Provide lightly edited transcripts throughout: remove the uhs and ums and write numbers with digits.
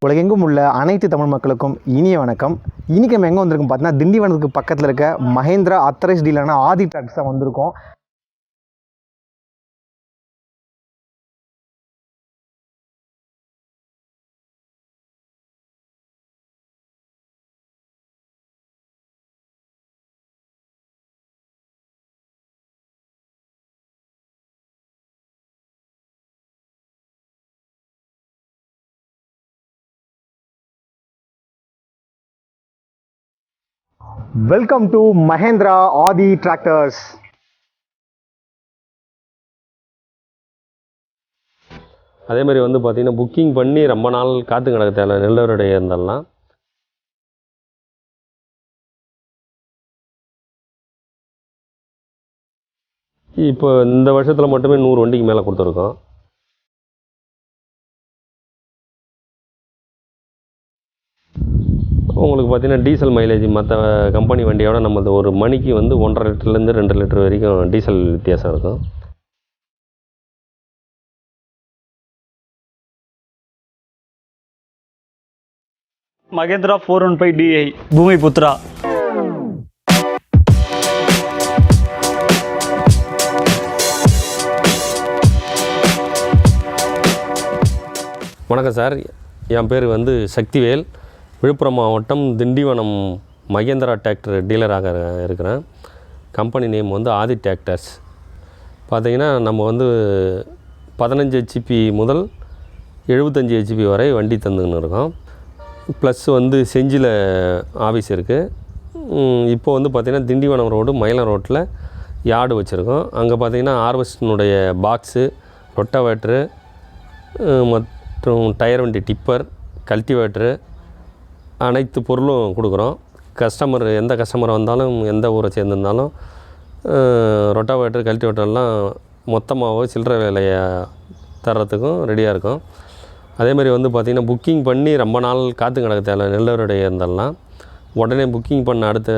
உலகெங்கும் உள்ள அனைத்து தமிழ் மக்களுக்கும் இனிய வணக்கம். இன்றைக்கி நம்ம எங்கே வந்திருக்கோம் பார்த்தீங்கன்னா, திண்டிவனத்துக்கு பக்கத்தில் இருக்க மஹேந்திரா அத்தரைஸ் டீலரான ஆதி டிராக்டர்ஸ் தான் வந்திருக்கோம். Welcome to Mahindra Aadhi tractors. அதே மாதிரி பார்த்தீங்கன்னா புக்கிங் பண்ணி ரொம்ப நாள் காத்து கிடக்க தேவை நெல்லவருடைய இருந்தெல்லாம். இப்போ இந்த வருஷத்தில் மட்டுமே 100 வண்டிக்கு மேலே கொடுத்துருக்கோம். உங்களுக்கு பார்த்தீங்கன்னா டீசல் மைலேஜ் மற்ற கம்பெனி வண்டியோட நம்மளது ஒரு மணிக்கு 1.5 லிட்டர்லேருந்து 2 லிட்டர் வரைக்கும் டீசல் வித்தியாசம் இருக்கும். Mahindra 415 DI பூமி புத்ரா. வணக்கம் சார், என் பேர் சக்திவேல். விழுப்புரம் மாவட்டம் திண்டிவனம் மஹிந்திரா டிராக்டர் டீலராக இருக்கிறேன். கம்பெனி நேம் ஆதி டிராக்டர்ஸ். பார்த்திங்கன்னா நம்ம 15 HP முதல் 75 HP வரை வண்டி தந்துன்னு இருக்கோம். ப்ளஸ் செஞ்சியில் ஆஃபீஸ் இருக்குது. இப்போது பார்த்திங்கன்னா திண்டிவனம் ரோடு மயிலம் ரோட்டில் யார்டு வச்சுருக்கோம். அங்கே பார்த்திங்கன்னா ஹார்வெஸ்டினுடைய பாக்ஸு, ரொட்டவேட்ரு மற்றும் டயர் வண்டி டிப்பர், கல்டிவேட்ரு அனைத்து பொருளும் கொடுக்குறோம். எந்த கஸ்டமர் வந்தாலும் எந்த ஊரை சேர்ந்துருந்தாலும் ரொட்டவேட்ரு கல்டிவேட்டர்லாம் மொத்தமாகவோ சில்லறை வேலையை தர்றதுக்கும் ரெடியாக இருக்கும். அதேமாதிரி பார்த்திங்கன்னா புக்கிங் பண்ணி ரொம்ப நாள் காத்து கிடக்க தேவை நெல்லவருடைய இருந்தெல்லாம். உடனே புக்கிங் பண்ண அடுத்த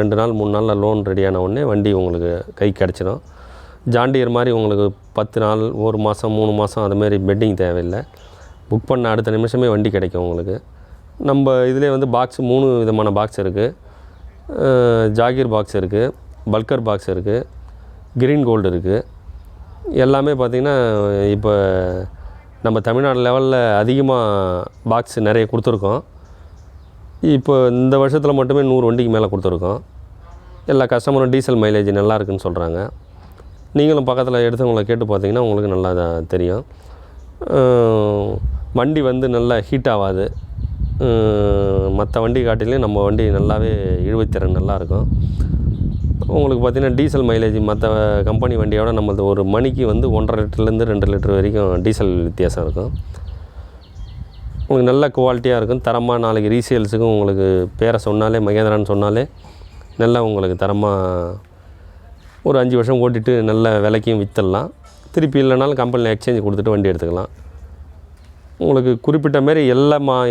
2 நாள் 3 நாளில் லோன் ரெடியான உடனே வண்டி உங்களுக்கு கை கிடச்சிடும். ஜாண்டியர் மாதிரி உங்களுக்கு 10 நாள் 1 மாதம் 3 மாதம் அதுமாரி பெட்டிங் தேவையில்லை. புக் பண்ண அடுத்த நிமிஷமே வண்டி கிடைக்கும் உங்களுக்கு. நம்ம இதிலே பாக்ஸ் 3 விதமான பாக்ஸ் இருக்குது. ஜாகீர் பாக்ஸ் இருக்குது, பல்கர் பாக்ஸ் இருக்குது, கிரீன் கோல்டு இருக்குது. எல்லாமே பார்த்திங்கன்னா இப்போ நம்ம தமிழ்நாடு லெவலில் அதிகமாக பாக்ஸ் நிறைய கொடுத்துருக்கோம். இப்போ இந்த வருஷத்தில் மட்டுமே 100 வண்டிக்கு மேலே கொடுத்துருக்கோம். எல்லா கஸ்டமரும் டீசல் மைலேஜ் நல்லா இருக்குன்னு சொல்கிறாங்க. நீங்களும் பக்கத்தில் எடுத்தவங்களை கேட்டு பார்த்தீங்கன்னா உங்களுக்கு நல்லா தெரியும். வண்டி நல்லா ஹீட் ஆகாது. மற்ற வண்டி காட்டிலையும் நம்ம வண்டி நல்லாவே இழுவைத்திறன் நல்லாயிருக்கும். உங்களுக்கு பார்த்திங்கன்னா டீசல் மைலேஜ் மற்ற கம்பெனி வண்டியோட நம்மளது ஒரு மணிக்கு 1.5 லிட்டர்லேருந்து 2 லிட்டர் வரைக்கும் டீசல் வித்தியாசம் இருக்கும். உங்களுக்கு நல்ல குவாலிட்டியாக இருக்கும். தரமாக நாளைக்கு ரீசேல்ஸுக்கும் உங்களுக்கு பேரை சொன்னாலே மகேந்திரான்னு சொன்னாலே நல்லா உங்களுக்கு தரமாக ஒரு 5 வருஷம் ஓட்டிட்டு நல்ல விலைக்கும் விற்றுடலாம். திருப்பி இல்லைனாலும் கம்பெனியில் எக்ஸ்சேஞ்ச் கொடுத்துட்டு வண்டி எடுத்துக்கலாம். உங்களுக்கு குறிப்பிட்ட மாரி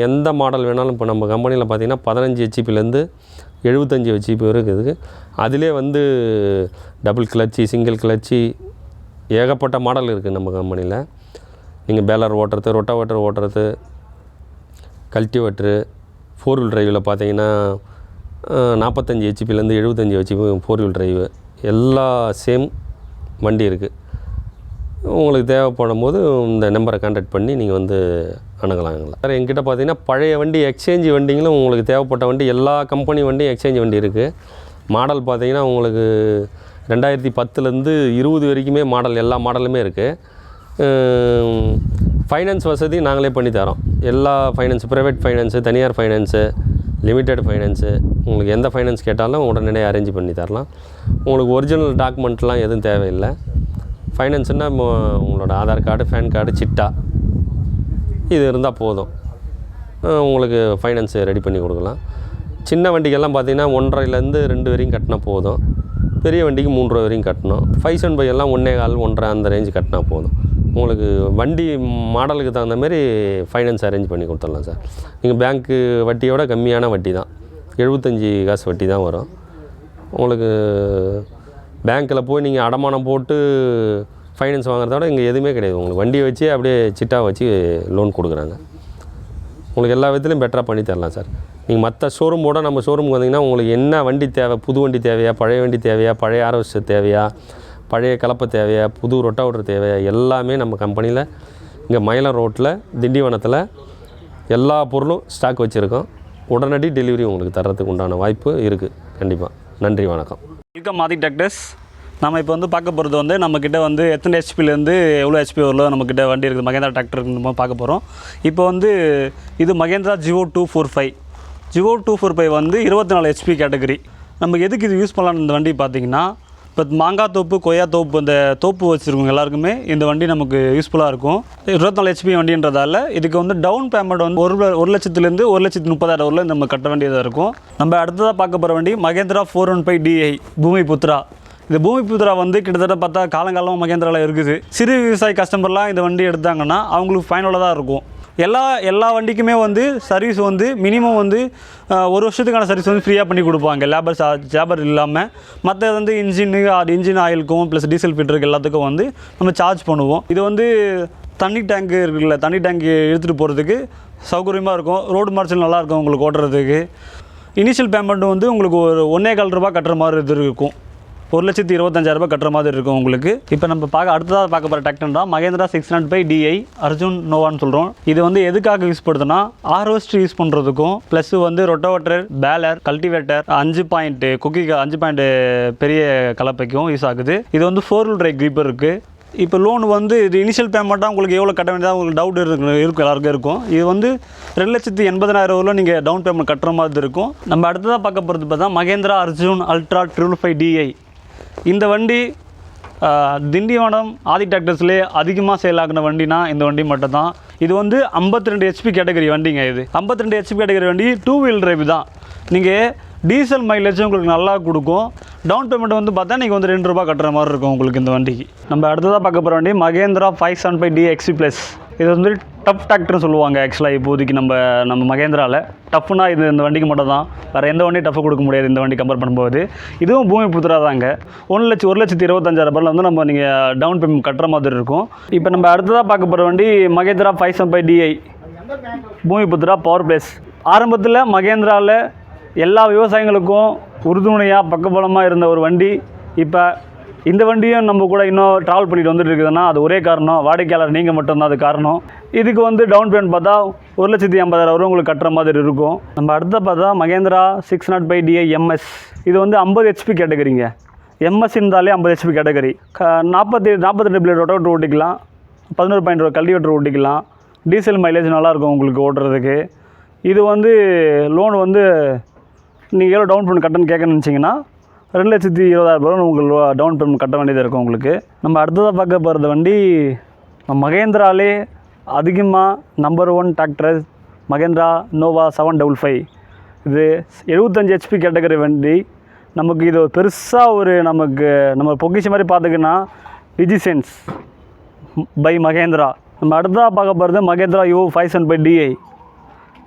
எந்த மாடல் வேணாலும் இப்போ நம்ம கம்பெனியில் பார்த்திங்கன்னா 15 HPலேருந்து 75 HP வரைக்கும் இருக்குது. அதிலே டபுள் கிளச்சி, சிங்கிள் கிளச்சி ஏகப்பட்ட மாடல் இருக்குது நம்ம கம்பெனியில். நீங்கள் பேலர் ஓட்டுறது, ரொட்டாவேட்டர் ஓட்டுறது, கல்டிவேட்ரு, 4 வீல் டிரைவில் பார்த்தீங்கன்னா 45 HPலேருந்து 75 HP 4 வீல் டிரைவு எல்லா சேம் வண்டி இருக்குது. உங்களுக்கு தேவைப்படும் போது இந்த நம்பரை கான்டாக்ட் பண்ணி நீங்கள் அணுகலாங்களா. வேறு எங்கிட்ட பார்த்தீங்கன்னா பழைய வண்டி எக்ஸ்சேஞ்ச் வண்டிங்களும் உங்களுக்கு தேவைப்பட்ட வண்டி எல்லா கம்பெனி வண்டியும் எக்ஸ்சேஞ்ச் வண்டி இருக்குது. மாடல் பார்த்தீங்கன்னா உங்களுக்கு 2010லேருந்து 20 வரைக்குமே மாடல் எல்லா மாடலுமே இருக்குது. ஃபைனான்ஸ் வசதி நாங்களே பண்ணித்தரோம். எல்லா ஃபைனான்ஸு, ப்ரைவேட் ஃபைனான்ஸு, தனியார் ஃபைனான்ஸு, லிமிடெட் ஃபைனான்ஸு, உங்களுக்கு எந்த ஃபைனான்ஸ் கேட்டாலும் உடனடியாக அரேஞ்ச் பண்ணி தரலாம். உங்களுக்கு ஒரிஜினல் டாக்குமெண்ட்லாம் எதுவும் தேவையில்லை. ஃபைனான்ஸுன்னா உங்களோட ஆதார் கார்டு, பேன் கார்டு, சிட்டா இது இருந்தால் போதும். உங்களுக்கு ஃபைனான்ஸு ரெடி பண்ணி கொடுக்கலாம். சின்ன வண்டிக்கெல்லாம் பார்த்திங்கன்னா 1.5லேருந்து 2 வரைக்கும் கட்டினா போதும். பெரிய வண்டிக்கு 3 வரைக்கும் கட்டணும். 575 எல்லாம் 1.25 1.5 அந்த ரேஞ்சு கட்டினா போதும். உங்களுக்கு வண்டி மாடலுக்கு தகுந்த மாதிரி ஃபைனான்ஸ் அரேஞ்ச் பண்ணி கொடுத்துடலாம் சார். நீங்கள் பேங்க்கு வட்டியோட கம்மியான வட்டி தான், 75 காசு வட்டி தான் வரும். உங்களுக்கு பேங்க்கில் போய் நீங்கள் அடமானம் போட்டு ஃபைனான்ஸ் வாங்குறத விட இங்கே எதுவுமே கிடையாது. உங்களுக்கு வண்டியை வச்சு அப்படியே சிட்டாக வச்சு லோன் கொடுக்குறாங்க. உங்களுக்கு எல்லா விதத்துலையும் பெட்டராக பண்ணி தரலாம் சார். நீங்கள் மற்ற ஷோரூமோட நம்ம ஷோரூமுக்கு வந்தீங்கன்னா உங்களுக்கு என்ன வண்டி தேவை, புது வண்டி தேவையா, பழைய வண்டி தேவையா, பழைய ஆர்வஸ்டர் தேவையா, பழைய கலப்பை தேவையா, புது ரொட்டாவேட்டர் தேவையா, எல்லாமே நம்ம கம்பெனியில் இங்கே மயிலம் ரோட்டில் திண்டிவனத்தில் எல்லா பொருளும் ஸ்டாக் வச்சுருக்கோம். உடனடி டெலிவரி உங்களுக்கு தர்றதுக்கு உண்டான வாய்ப்பு இருக்குது. கண்டிப்பாக. நன்றி, வணக்கம். வெல்கம் ஆதி டிராக்டர்ஸ். நம்ம இப்போ வந்து பார்க்க போகிறது வந்து நம்மக்கிட்ட வந்து எத்தனை ஹெச்பிலேருந்து எவ்வளோ ஹெச்பி வரல நம்மக்கிட்ட வண்டி இருக்குது, மகேந்திரா டிராக்டர் நம்ம பார்க்க போகிறோம். இப்போ வந்து இது மகேந்திரா ஜியோ 245. ஜியோ 245 வந்து 24 ஹெச்பி கேட்டகரி. நம்ம எதுக்கு இது யூஸ் பண்ணலான்னு இந்த வண்டி பார்த்தீங்கன்னா, இப்போ மாங்காய் தோப்பு, கொய்யா தோப்பு, இந்த தோப்பு வச்சுருக்கோங்க எல்லாருக்குமே இந்த வண்டி நமக்கு யூஸ்ஃபுல்லாக இருக்கும். 24 ஹெச்பி வண்டின்றதால இதுக்கு வந்து டவுன் பேமெண்ட் வந்து 1 லட்சத்துலேருந்து 1,30,000 வரல நம்ம கட்ட வேண்டியதாக இருக்கும். நம்ம அடுத்ததாக பார்க்க போகிற வண்டி மகேந்திரா 415 DI பூமி புத்ரா. இந்த பூமி புத்ரா வந்து கிட்டத்தட்ட பார்த்தா காலங்காலமாக மகேந்திராவில் இருக்குது. சிறு விவசாய கஸ்டமர்லாம் இந்த வண்டி எடுத்தாங்கன்னா அவங்களுக்கு ஃபைனலாக இருக்கும். எல்லா வண்டிக்குமே வந்து சர்வீஸ் வந்து மினிமம் வந்து 1 வருஷத்துக்கான சர்வீஸ் வந்து ஃப்ரீயாக பண்ணி கொடுப்பாங்க, லேபர் இல்லாமல். மற்ற வந்து இன்ஜின் ஆயிலுக்கும் ப்ளஸ் டீசல் ஃபில்டருக்கு எல்லாத்துக்கும் வந்து நம்ம சார்ஜ் பண்ணுவோம். இது வந்து தண்ணி டேங்கு இருக்குல்ல, தண்ணி டேங்கு எடுத்துகிட்டு போகிறதுக்கு சௌகரியமாக இருக்கும். ரோடு மார்ச்சல் நல்லாயிருக்கும் உங்களுக்கு ஓட்டுறதுக்கு. இனிஷியல் பேமெண்ட் வந்து உங்களுக்கு ஒரு 1,4 ரூபா கட்டுற மாதிரி இது இருக்கும். 1,25,000 கட்டுற மாதிரி இருக்கும் உங்களுக்கு. இப்போ நம்ம அடுத்ததாக பார்க்க போகிற டிராக்டர் தான் மகேந்திரா 605 DI அர்ஜுன் நோவான்னு சொல்கிறோம். இது வந்து எதுக்காக யூஸ் பண்ணுறதுன்னா, ஹார்வெஸ்டர் யூஸ் பண்ணுறதுக்கும் ப்ளஸ் வந்து ரொட்டோவேட்டர், பேலர், கல்டிவேட்டர், 5 பாயிண்ட் குக்கிக்கு 5 பாயிண்ட் பெரிய கலப்பைக்கும் யூஸ் ஆகுது. இது வந்து 4-wheel drive கிரீப்பர் இருக்குது. இப்போ லோன் வந்து இது இனிஷியல் பேமெண்ட்டாக உங்களுக்கு எவ்வளோ கட்ட வேண்டியதாக உங்களுக்கு டவுட் இருக்கும் எல்லாருக்கும் இருக்கும். இது வந்து 2,80,000 நீங்கள் டவுன் பேமெண்ட் கட்டுற மாதிரி இருக்கும். நம்ம அடுத்ததாக பார்க்க போகிறது பார்த்தா மகேந்திரா அர்ஜுன் அல்ட்ரா 555 DI. இந்த வண்டி திண்டிவனம் ஆதி டிராக்டர்ஸ்லேயே அதிகமாக சேல் ஆகின வண்டினா இந்த வண்டி மட்டும் தான். இது வந்து 52 ஹெச்பி கேட்டகரி வண்டிங்க. இது 52 ஹெச்பி கேட்டகரி வண்டி 2-wheel drive தான். நீங்கள் டீசல் மைலேஜ் உங்களுக்கு நல்லா கொடுக்கும். டவுன் பேமெண்ட் வந்து பார்த்தா நீங்கள் வந்து 2 ரூபா கட்டுற மாதிரி இருக்கும் உங்களுக்கு இந்த வண்டிக்கு. நம்ம அடுத்ததாக பார்க்க போகிற வண்டி மகேந்திரா 575 DXP+. இது வந்து டஃப் டிராக்டர்னு சொல்லுவாங்க. ஆக்சுவலாக இப்போதைக்கு நம்ம மகேந்திராவில் டஃப்னா இது இந்த வண்டிக்கு மட்டும் தான். வேறு எந்த வண்டியும் டஃப் கொடுக்க முடியாது இந்த வண்டி கம்பேர் பண்ணும்போது. இதுவும் பூமி புத்ரா தாங்க. 1,25,000 வந்து நீங்கள் டவுன் பேமெண்ட் கட்டுற மாதிரி இருக்கும். இப்போ நம்ம அடுத்ததாக பார்க்க போகிற வண்டி மகேந்திரா 575 DI பூமி புத்ரா பவர் ப்ளஸ். ஆரம்பத்தில் மகேந்திராவில் எல்லா விவசாயிகளுக்கும் உறுதுணையாக பக்கபலமாக இருந்த ஒரு வண்டி. இப்போ இந்த வண்டியும் நம்ம கூட இன்னும் ட்ராவல் பண்ணிட்டு வந்துட்டு இருக்குதுன்னா அது ஒரே காரணம், வாடிக்கையாளர் நீங்கள் மட்டும்தான் அது காரணம். இதுக்கு வந்து டவுன் பேமெண்ட் பார்த்தா 1,50,000 உங்களுக்கு கட்டுற மாதிரி இருக்கும். நம்ம அடுத்த பார்த்தா மகேந்திரா 605 DI MS. இது வந்து 50 ஹெச்பி கேட்டகரிங்க. MS இருந்தாலே 50 ஹெச்பி கேட்டகரி. 42 பிளேட் ரொட்டோவேட்டர் ஓட்டிக்கலாம், 11 பாயிண்ட் கல்டிவேட்டர் ஓட்டிக்கலாம். டீசல் மைலேஜ் நல்லாயிருக்கும் உங்களுக்கு ஓட்டுறதுக்கு. இது வந்து லோன் வந்து நீங்கள் எவ்வளோ டவுன் பேமெண்ட் கட்டணும்னு கேட்கணும்னு நினச்சிங்கன்னா 2,20,000 உங்களுக்கு டவுன் பேமெண்ட் கட்ட வேண்டியதாக இருக்கும் உங்களுக்கு. நம்ம அடுத்ததாக பார்க்க போகிறது வண்டி மகேந்திராலே அதிகமாக நம்பர் 1 டிராக்டர் மகேந்திரா நோவா 755. இது 75 ஹெச்பி கேட்டகரி வண்டி. நமக்கு இது பெருசாக நம்ம பொக்கிஷம் மாதிரி பார்த்துக்கின்னா டிஜிசென்ஸ் பை மகேந்திரா. நம்ம அடுத்ததாக பார்க்க போகிறது மகேந்திரா யோ 575 DI.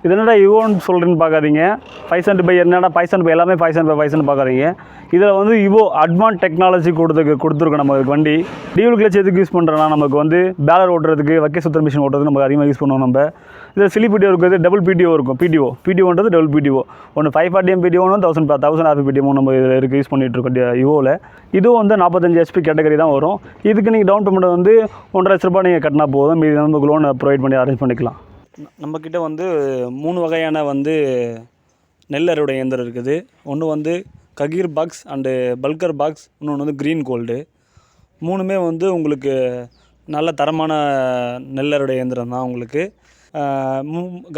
இது என்னடா யுவோன்னு சொல்கிறேன்னு பார்க்காதீங்க. 575 என்னடா 575 எல்லாமே 575 பார்க்குறீங்க. இதில் வந்து யுவோ அட்வான்ஸ் டெக்னாலஜி கொடுத்துருக்கோம் நம்ம வண்டி. டியூல் கிளச் எதுக்கு யூஸ் பண்ணுறோன்னா, நமக்கு வந்து பேலர் ஓட்டுறதுக்கு, வக்கை சுத்தர மிஷின் ஓட்டுறதுக்கு நமக்கு அதிகமாக யூஸ் பண்ணுவோம். நம்ம இதில் சிலி பிடிஓ இருக்குது, டபுள் பிடிஓ இருக்கும். பிடிஓன்றது டபுள் பிடிஓ. ஒன்று 540 MPTO, 1000 RPM நம்ம இதில் இருக்குது யூஸ் பண்ணிகிட்ருக்கோம் யுவோவில். இதுவும் வந்து 45 ஹெச்பி கேட்டகரி தான் வரும். இதுக்கு நீங்கள் டவுன் பேமெண்ட் வந்து 1,50,000 ரூபாய் நீங்கள் கட்டினா போதும். மீது நமக்கு லோனை ப்ரொவைட் பண்ணி அரேஞ்ச் பண்ணிக்கலாம். நம்மக்கிட்ட வந்து 3 வகையான வந்து நெல் அறுவடை இயந்திரம் இருக்குது. ஒன்று வந்து ககீர் பாக்ஸ் அண்டு பல்கர் பாக்ஸ், இன்னொன்று வந்து க்ரீன் கோல்டு. 3மே வந்து உங்களுக்கு நல்ல தரமான நெல் அறுவடை இயந்திரம் தான் உங்களுக்கு.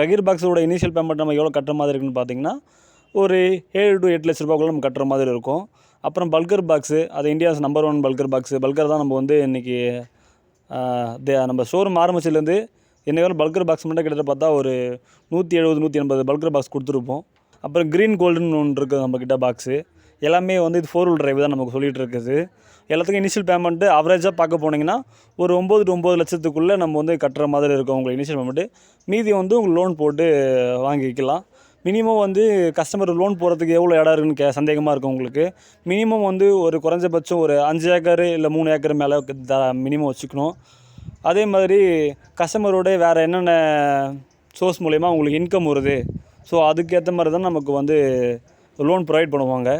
ககீர் பாக்ஸோட இனிஷியல் பேமெண்ட் நம்ம எவ்வளோ கட்டுற மாதிரி இருக்குன்னு பார்த்தீங்கன்னா ஒரு 7 to 8 லட்ச ரூபாய்க்குள்ள நம்ம கட்டுற மாதிரி இருக்கும். அப்புறம் பல்கர் பாக்ஸு, அது இந்தியாஸ் நம்பர் 1 பல்கர் பாக்ஸு. பல்கர் தான் நம்ம வந்து இன்றைக்கி நம்ம ஷோரூம் ஆரம்பிச்சிலேருந்து என்னைக்கு பல்கர் பாக்ஸ் மட்டும் கிட்டத்தட்ட பார்த்தா ஒரு 170-180 பல்கர் பாக்ஸ் கொடுத்துருப்போம். அப்புறம் க்ரீன் கோல்டுன்னு ஒன்று இருக்குது நம்மக்கிட்ட பாக்ஸு. எல்லாமே வந்து இது 4-wheel drive தான் நமக்கு சொல்லிகிட்டு இருக்குது. எல்லாத்துக்கும் இனிஷியல் பேமெண்ட்டு ஆவரேஜாக பார்க்க போனீங்கன்னா ஒரு 9 to 9 லட்சத்துக்குள்ளே நம்ம வந்து கட்டுற மாதிரி இருக்கும் உங்களுக்கு இனிஷியல் பேமெண்ட்டு. மீதி வந்து உங்களுக்கு லோன் போட்டு வாங்கிக்கலாம். மினிமம் வந்து கஸ்டமர் லோன் போகிறதுக்கு எவ்வளோ இடம் இருக்குன்னு சந்தேகமாக இருக்கும் உங்களுக்கு. மினிமம் வந்து ஒரு குறைஞ்சபட்சம் ஒரு 5 ஏக்கர் இல்லை 3 ஏக்கர் மேலே மினிமம் வச்சுக்கணும். அதே மாதிரி கஸ்டமரோட வேறு என்னென்ன சோர்ஸ் மூலயமா உங்களுக்கு இன்கம் வருது. ஸோ அதுக்கேற்ற மாதிரி தான் நமக்கு வந்து லோன் ப்ரொவைட் பண்ணுவாங்க.